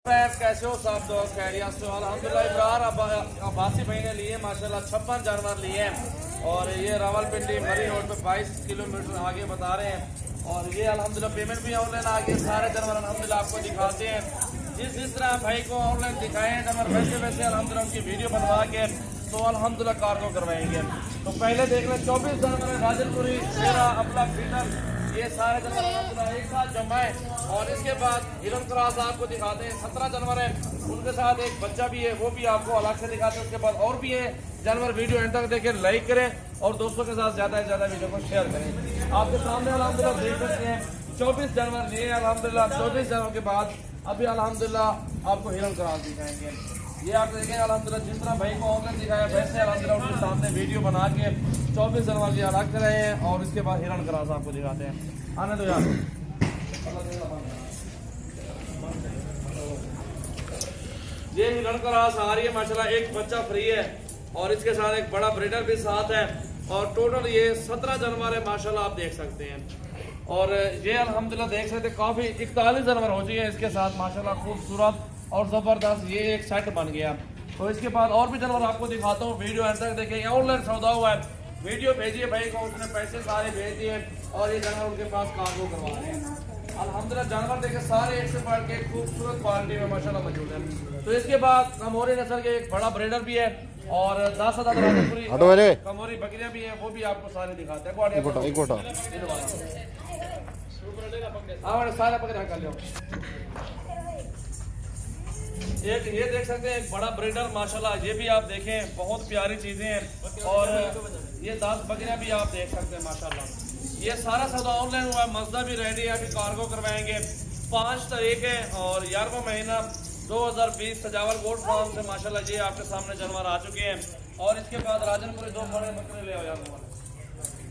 कैसे हो सब दोस्त? खैरियत से? अल्हम्दुलिल्लाह। इब्रार अब्बासी भाई ने लिए माशाल्लाह 56 जानवर लिए हैं और ये रावलपिंडी मरी रोड पे 22 किलोमीटर आगे बता रहे हैं। और ये अल्हम्दुलिल्लाह पेमेंट भी ऑनलाइन आगे सारे जानवर अल्हम्दुलिल्लाह आपको दिखाते हैं। जिस तरह भाई को ऑनलाइन दिखाए हैं जानवर वैसे वैसे अल्हम्दुलिल्लाह उनकी वीडियो बनवा के तो अल्हम्दुलिल्लाह कार्गो करवाएंगे। तो पहले देख लें 24 जानवर राजनपुरी शेरा अपला फीटर ये सारे जानवर अल्हम्दुलिल्लाह एक साथ जमा है। और इसके बाद हिरन क्रॉस आपको दिखाते हैं 17 जानवर हैं, उनके साथ एक बच्चा भी है वो भी आपको अलग से दिखाते हैं। उसके बाद और भी है जानवर। वीडियो एंड तक देखें, लाइक करें और दोस्तों के साथ ज़्यादा से ज़्यादा वीडियो को शेयर करें। आपके सामने अल्हम्दुलिल्लाह देख सकते हैं 24 जानवर लिए अल्हम्दुलिल्लाह। 24 जानवर के बाद अभी अल्हम्दुलिल्लाह आपको हिरन क्रॉस दिखाएंगे। ये आप देखें अल्हम्दुलिल्लाह जिस तरह भाई को ऑनलाइन दिखाया वैसे अल्हम्दुलिल्लाह उनके सामने वीडियो बना के 24 जानवर ये अलग कर रहे हैं और इसके बाद हिरन क्रॉस आपको दिखाते हैं। आने दो यार। ये हिरन क्रॉस आ रही है माशाल्लाह, एक बच्चा फ्री है और इसके साथ एक बड़ा ब्रीडर भी साथ है और टोटल ये 17 जानवर है माशाल्लाह आप देख सकते हैं। और ये अल्हम्दुलिल्लाह देख सकते हैं काफ़ी 41 जानवर हो चुके हैं इसके साथ माशाल्लाह खूबसूरत और ज़बरदस्त ये एक सेट बन गया। तो इसके बाद और भी जानवर आपको दिखाता हूँ, वीडियो एंड तक देखें। ऑनलाइन सौदा हुआ है, वीडियो भेजिए भाई को, उसने पैसे सारे भेज दिए और ये जानवर उनके पास कार्गो करवा रहे हैं। अल्हम्दुलिल्लाह जानवर देखे सारे एक से बढ़ के खूबसूरत क्वालिटी में माशाल्लाह मौजूद है। तो इसके बाद कमोरी नस्ल के एक बड़ा ब्रीडर भी है और 10,000 कमोरी बकरियां भी है, वो भी आपको सारे दिखाते हैं। सारा पकड़ा कर लो। एक ये देख सकते हैं एक बड़ा ब्रीडर माशाल्लाह, ये भी आप देखें बहुत प्यारी चीजें हैं। और ये 10 बकरियां भी आप देख सकते हैं माशाल्लाह। ये सारा सौदा ऑनलाइन हुआ है, मसदा भी रेडी है, अभी कार्गो करवाएंगे। 5 तारीख है और 11वां महीना 2020 सजावल गोट फार्म से माशाल्लाह ये आपके सामने जानवर आ चुके हैं। और इसके बाद राजनपुरी 2 बड़े बकरे ले आओ,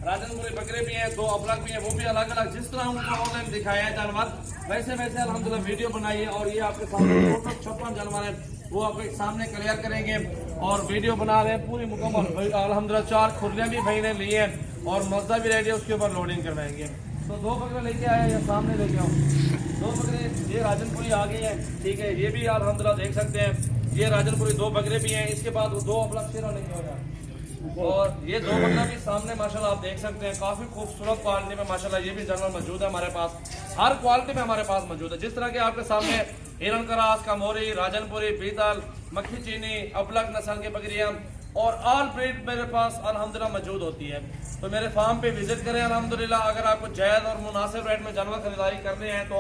राजनपुरी बकरे भी हैं, 2 अबलग भी हैं, वो भी अलग अलग जिस तरह उनको ऑनलाइन दिखाया है जानवर वैसे वैसे अल्हम्दुलिल्लाह वीडियो बनाइए। और ये आपके सामने टोटल 56 जानवर हैं वो आपके सामने क्लियर करेंगे और वीडियो बना रहे हैं पूरी मुकम्मल। अल्हम्दुलिल्लाह 4 खुर्लियाँ भी भाई ने ली हैं और मजदा भी रेडी है, उसके ऊपर लोडिंग करवाएंगे। तो 2 बकरे लेके आए या सामने लेके आओ, 2 बकरे ये राजनपुरी आ गए हैं, ठीक है। ये भी अल्हम्दुलिल्लाह देख सकते हैं ये राजनपुरी 2 बकरे भी हैं। इसके बाद 2 अबलग शेरा लेके आओ यार। और ये 2 बकरा भी सामने माशाल्लाह आप देख सकते हैं काफी खूबसूरत क्वालिटी में माशाल्लाह ये भी जानवर मौजूद है हमारे पास। हर क्वालिटी में हमारे पास मौजूद है, जिस तरह के आपके सामने हिरन क्रॉस, कमोरी, राजनपुरी, पीतल, मक्खी चीनी, अबलग नस्ल के बकरियां और ऑल ब्रीड मेरे पास अल्हम्दुलिल्लाह मौजूद होती है। तो मेरे फार्म पे विजिट करें अल्हम्दुलिल्लाह। अगर आपको जायज़ और मुनासिब रेट में जानवर खरीदारी करने हैं तो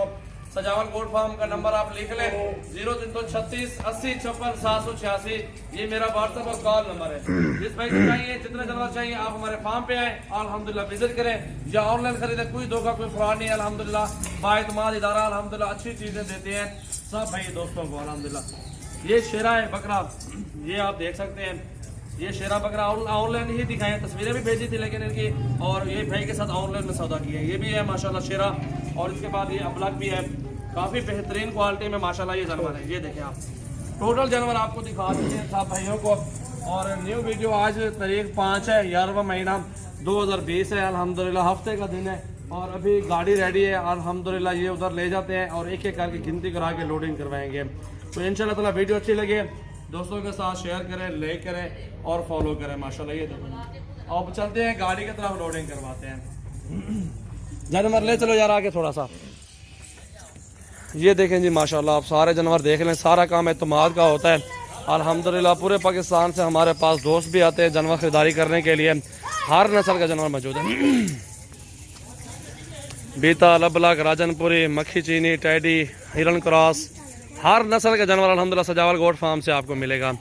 सजावल गोट फार्म का नंबर आप लिख लें 0336 80 56 786। ये मेरा व्हाट्सएप और कॉल नंबर है। जिस भाई को चाहिए जितने जानवर चाहिए आप हमारे फार्म पे आए अल्हम्दुलिल्लाह विजिट करें या ऑनलाइन खरीदें, कोई धोखा कोई फ्रॉड नहीं है अल्हम्दुलिल्लाह। बाएतमाद इदारा अल्हम्दुलिल्लाह अच्छी चीजें देते हैं सब भाई दोस्तों को अल्हम्दुलिल्लाह। ये शेरा है बकरा, ये आप देख सकते हैं ये शेरा बकरा ऑनलाइन ही दिखाए, तस्वीरें भी भेजी थी लेकिन इनकी, और ये भाई के साथ ऑनलाइन में सौदा किया है। ये भी है माशाल्लाह शेरा और इसके बाद ये अबलग भी है, काफ़ी बेहतरीन क्वालिटी में माशाल्लाह ये जानवर है। ये देखें आप टोटल जानवर आपको दिखा दीजिए सब भाइयों को। और न्यू वीडियो आज तारीख 5 है 11वां महीना 2020 है अल्हम्दुलिल्लाह, हफ्ते का दिन है और अभी गाड़ी रेडी है अल्हम्दुलिल्लाह। ये उधर ले जाते हैं और एक एक करके गिनती करा के लोडिंग करवाएंगे। तो इंशाल्लाह ताला वीडियो अच्छी लगे दोस्तों के साथ शेयर करें, लाइक करें और फॉलो करें माशाल्लाह। ये देखो अब चलते हैं गाड़ी की तरफ, लोडिंग करवाते हैं। जानवर ले चलो यार आगे थोड़ा सा। ये देखें जी माशाल्लाह आप सारे जानवर देख लें, सारा काम एतमाद का होता है अल्हम्दुलिल्लाह। पूरे पाकिस्तान से हमारे पास दोस्त भी आते हैं जानवर खरीदारी करने के लिए, हर नस्ल का जानवर मौजूद है। बीतल, अबलग, राजनपुरी, मक्खी चीनी, टैडी, हिरन क्रॉस, हर नस्ल के जानवर अल्हम्दुलिल्लाह सजावल गोट फार्म से आपको मिलेगा।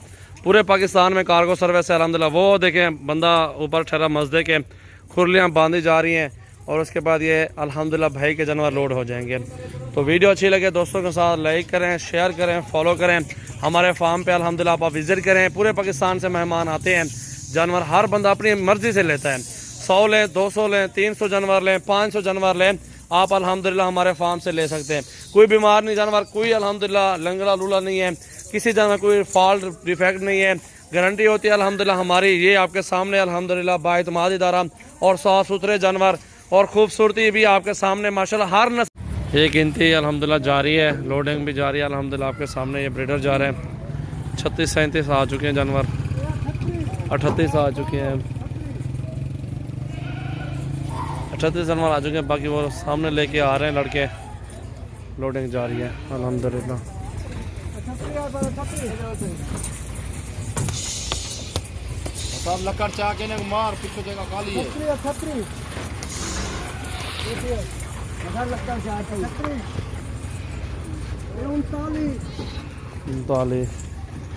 पूरे पाकिस्तान में कार्गो सर्विस है अल्हम्दुलिल्लाह। वो देखें बंदा ऊपर ठहरा मस्दे के, खुरलियाँ बांधी जा रही हैं और उसके बाद ये अल्हम्दुलिल्लाह भाई के जानवर लोड हो जाएंगे। तो वीडियो अच्छी लगे दोस्तों के साथ लाइक करें, शेयर करें, फॉलो करें। हमारे फार्म पे अल्हम्दुलिल्लाह आप विजिट करें। पूरे पाकिस्तान से मेहमान आते हैं, जानवर हर बंदा अपनी मर्जी से लेता है। 100 लें, 200 लें, 300 जानवर लें, 500 जानवर लें, आप अल्हम्दुलिल्लाह हमारे फार्म से ले सकते हैं। कोई बीमार नहीं जानवर, कोई अल्हम्दुलिल्लाह लंगड़ा लूला नहीं है, किसी जानवर कोई फॉल्ट डिफेक्ट नहीं है, गारंटी होती है अल्हम्दुलिल्लाह हमारी। ये आपके सामने अल्हम्दुलिल्लाह बाएतमाद इदारा और साफ़ सुथरे जानवर और खूबसूरती भी आपके सामने माशाल्लाह। हर नस्ल ये गिनती अल्हम्दुलिल्लाह जारी है, लोडिंग भी जारी है अल्हम्दुलिल्लाह। आपके सामने ये ब्रीडर जा रहे हैं। 36-37 आ चुके हैं जानवर, 38 आ चुके हैं, 38 जानवर आ चुके हैं। बाकी वो सामने लेके आ रहे हैं लड़के, लोडिंग जारी है अल्हम्दुलिल्लाह। सब लकड़ चाह के मार पीछे जगह खाली है।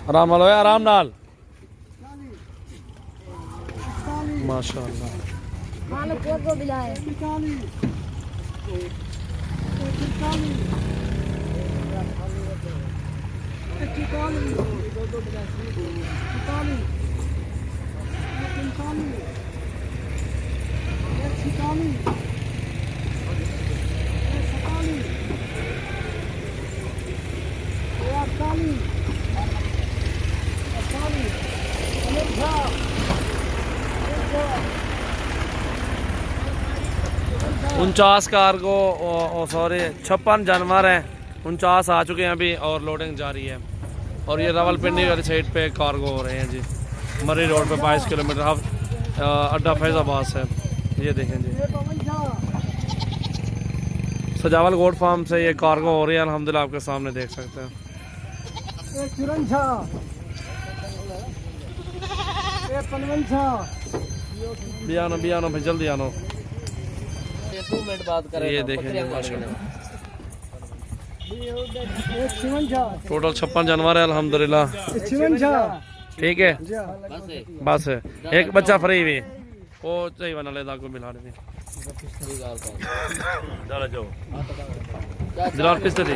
आराम नाल होया, आराम नाल माशाअल्लाह। उनचास कार्गो, सॉरी 56 जानवर हैं, 49 आ चुके हैं अभी और लोडिंग जारी है। और ये रावलपिंडी वाली साइड पे कार्गो हो रहे हैं जी, मरी रोड पे 22 किलोमीटर अड्डा फैजाबाद से। ये देखें जी, सजावल गोट फार्म से ये कार्गो हो रही है अल्हम्दुलिल्लाह, आपके सामने देख सकते हैं। भी आनो भाई, जल्दी आनो। ये देखें जी माशाल्लाह, टोटल 56 जानवर है अल्हम्दुलिल्लाह। ठीक है, बस है एक बच्चा फ्री भी वो चाहिए बना लेदा को मिला दे जरा किस तरह